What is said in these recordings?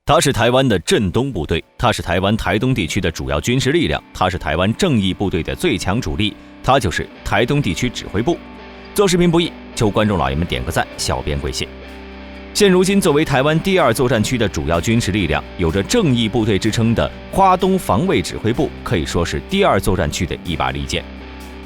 它是台湾的镇东部队，它是台湾台东地区的主要军事力量，它是台湾正义部队的最强主力，它就是台东地区指挥部。做视频不易，求观众老爷们点个赞，小编跪谢。现如今，作为台湾第2作战区的主要军事力量，有着正义部队之称的花东防卫指挥部，可以说是第2作战区的一把利剑；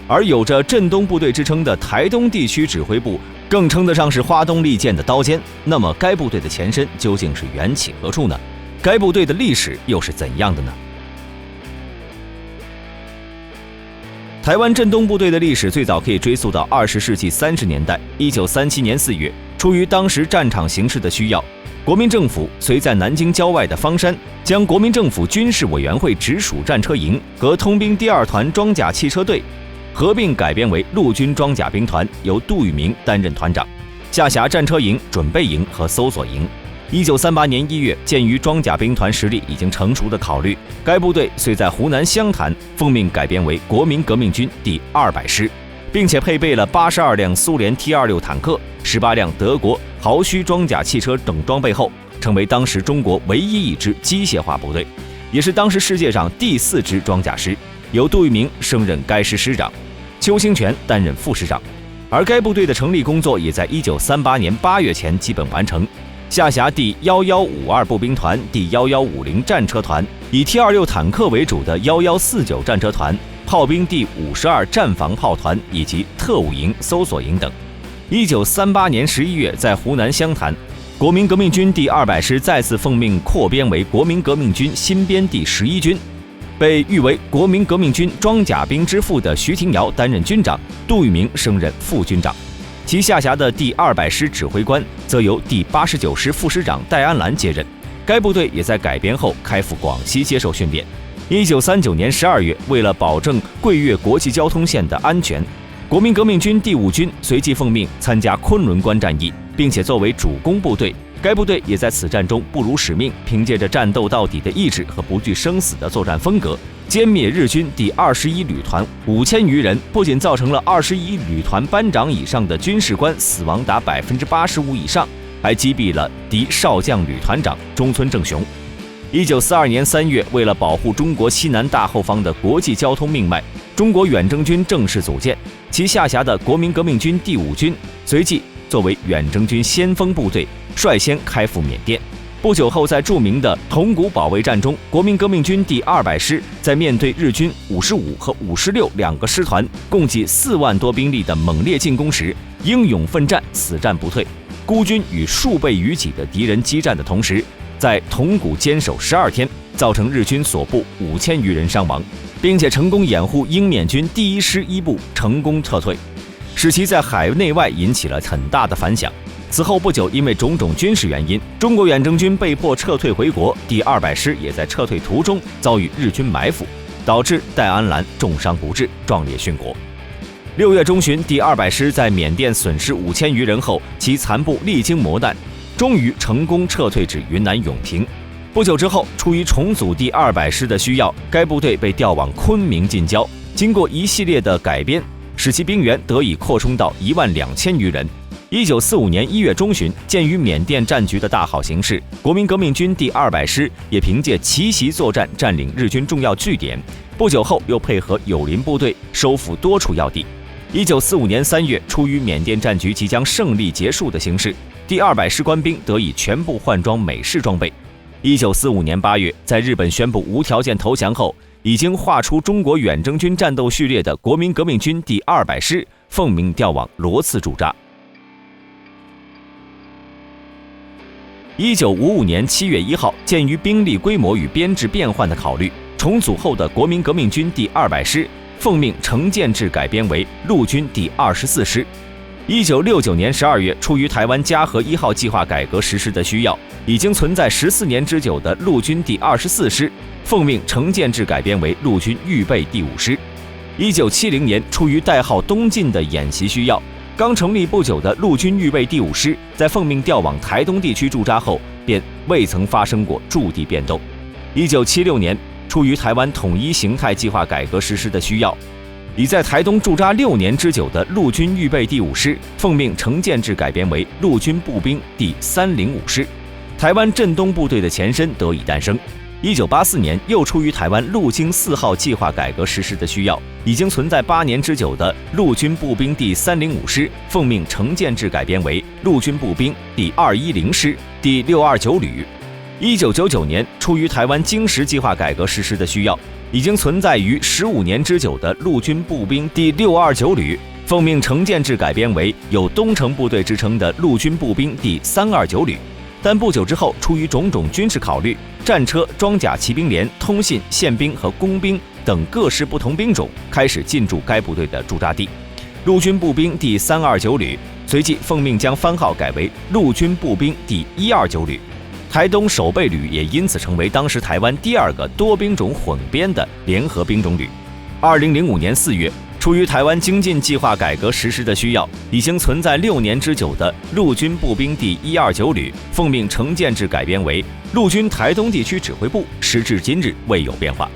而有着镇东部队之称的台东地区指挥部，更称得上是花东利剑的刀尖。那么，该部队的前身究竟是缘起何处呢？该部队的历史又是怎样的呢？台湾镇东部队的历史最早可以追溯到20世纪30年代。1937年4月，出于当时战场形势的需要，国民政府遂在南京郊外的方山，将国民政府军事委员会直属战车营和通兵第2团装甲汽车队合并改编为陆军装甲兵团，由杜聿明担任团长，下辖战车营、准备营和搜索营。1938年1月，鉴于装甲兵团实力已经成熟的考虑，该部队遂在湖南湘潭奉命改编为国民革命军第200师，并且配备了82辆苏联 T-26坦克、18辆德国豪须装甲汽车等装备后，成为当时中国唯一一支机械化部队，也是当时世界上第4支装甲师，由杜聿明升任该师师长，邱清泉担任副师长。而该部队的成立工作也在1938年8月前基本完成，下辖第1152步兵团、第1150战车团，以 T-26坦克为主的1149战车团、炮兵第52战防炮团以及特务营、搜索营等。1938年11月，在湖南湘潭，国民革命军第200师再次奉命扩编为国民革命军新编第11军，被誉为国民革命军装甲兵之父的徐廷瑶担任军长，杜聿明升任副军长。其下辖的第200师指挥官则由第89师副师长戴安澜接任。该部队也在改编后开赴广西接受训练。1939年12月，为了保证桂粤国际交通线的安全，国民革命军第5军随即奉命参加昆仑关战役，并且作为主攻部队。该部队也在此战中不辱使命，凭借着战斗到底的意志和不惧生死的作战风格，歼灭日军第21旅团5000余人，不仅造成了21旅团班长以上的军事官死亡达85%以上，还击毙了敌少将旅团长中村正雄。1942年3月，为了保护中国西南大后方的国际交通命脉，中国远征军正式组建，其下辖的国民革命军第5军随即作为远征军先锋部队，率先开赴缅甸。不久后，在著名的铜鼓保卫战中，国民革命军第200师在面对日军55和56两个师团共计4万多兵力的猛烈进攻时，英勇奋战，死战不退，孤军与数倍于己的敌人激战的同时，在铜鼓坚守12天，造成日军所部5000余人伤亡，并且成功掩护英缅军第1师1部成功撤退，使其在海内外引起了很大的反响。此后不久，因为种种军事原因，中国远征军被迫撤退回国，第200师也在撤退途中遭遇日军埋伏，导致戴安澜重伤不治，壮烈殉国。6月中旬，第200师在缅甸损失5000余人后，其残部历经磨难，终于成功撤退至云南永平。不久之后，出于重组第200师的需要，该部队被调往昆明近郊，经过一系列的改编，使其兵员得以扩充到12000余人。1945年1月中旬，鉴于缅甸战局的大好形势，国民革命军第200师也凭借奇袭作战占领日军重要据点，不久后又配合友邻部队收复多处要地。1945年3月，出于缅甸战局即将胜利结束的形势，第200师官兵得以全部换装美式装备。1945年8月，在日本宣布无条件投降后，已经划出中国远征军战斗序列的国民革命军第200师奉命调往罗次驻扎。1955年7月1号，鉴于兵力规模与编制变换的考虑，重组后的国民革命军第200师奉命成建制改编为陆军第24师。1969年12月，出于台湾嘉禾1号计划改革实施的需要，已经存在14年之久的陆军第24师奉命成建制改编为陆军预备第5师。1970年，出于代号东进的演习需要，刚成立不久的陆军预备第5师在奉命调往台东地区驻扎后，便未曾发生过驻地变动。1976年，出于台湾统一形态计划改革实施的需要，已在台东驻扎6年之久的陆军预备第5师奉命成建制改编为陆军步兵第305师。台湾镇东部队的前身得以诞生。1984年，又出于台湾陆军4号计划改革实施的需要，已经存在8年之久的陆军步兵第305师奉命成建制改编为陆军步兵第210师第629旅。1999年，出于台湾经时计划改革实施的需要，已经存在于15年之久的陆军步兵第629旅奉命成建制改编为有东城部队之称的陆军步兵第329旅。但不久之后，出于种种军事考虑，战车、装甲骑兵连、通信、宪兵和工兵等各式不同兵种开始进驻该部队的驻扎地。陆军步兵第329旅随即奉命将番号改为陆军步兵第129旅。台东守备旅也因此成为当时台湾第2个多兵种混编的联合兵种旅。2005年4月，出于台湾精进计划改革实施的需要，已经存在6年之久的陆军步兵第129旅奉命成建制改编为陆军台东地区指挥部，时至今日未有变化。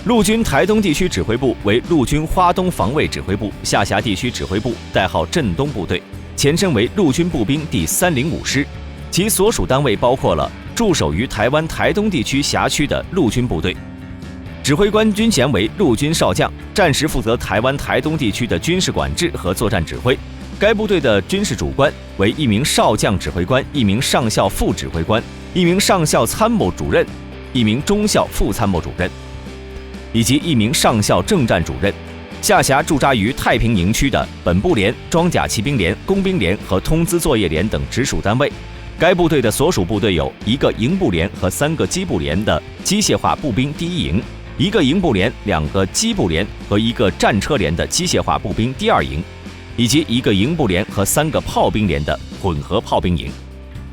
陆军台东地区指挥部为陆军花东防卫指挥部下辖地区指挥部，代号镇东部队，前身为陆军步兵第305师，其所属单位包括了驻守于台湾台东地区辖区的陆军部队。指挥官军衔为陆军少将，战时负责台湾台东地区的军事管制和作战指挥。该部队的军事主官为1名少将指挥官、1名上校副指挥官、1名上校参谋主任、1名中校副参谋主任，以及1名上校政战主任。下辖驻扎于太平营区的本部连、装甲骑兵连、工兵连和通资作业连等直属单位。该部队的所属部队有1个营部连和3个机部连的机械化步兵第1营，1个营部连、2个机部连和1个战车连的机械化步兵第2营，以及1个营部连和3个炮兵连的混合炮兵营。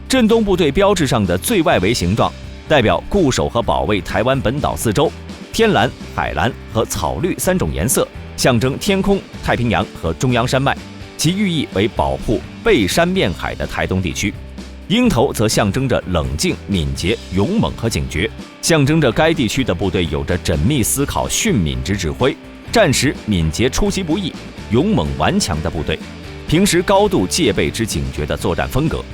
镇东部队标志上的最外围形状代表固守和保卫台湾本岛4周，天蓝、海蓝和草绿3种颜色，象征天空、太平洋和中央山脉，其寓意为保护背山面海的台东地区。鹰头则象征着冷静、敏捷、勇猛和警觉，象征着该地区的部队有着缜密思考、迅敏之指挥，战时敏捷出其不意、勇猛顽强的部队，平时高度戒备之警觉的作战风格。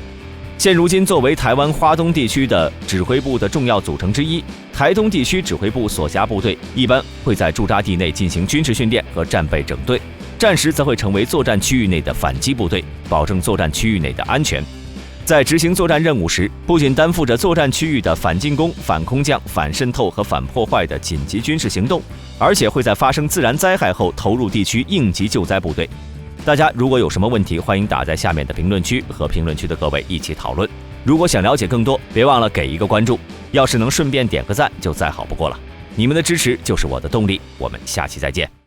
现如今，作为台湾花东地区的指挥部的重要组成之一，台东地区指挥部所辖部队一般会在驻扎地内进行军事训练和战备整队，战时则会成为作战区域内的反击部队，保证作战区域内的安全。在执行作战任务时，不仅担负着作战区域的反进攻、反空降、反渗透和反破坏的紧急军事行动，而且会在发生自然灾害后投入地区应急救灾部队。大家如果有什么问题，欢迎打在下面的评论区，和评论区的各位一起讨论。如果想了解更多，别忘了给一个关注，要是能顺便点个赞就再好不过了。你们的支持就是我的动力，我们下期再见。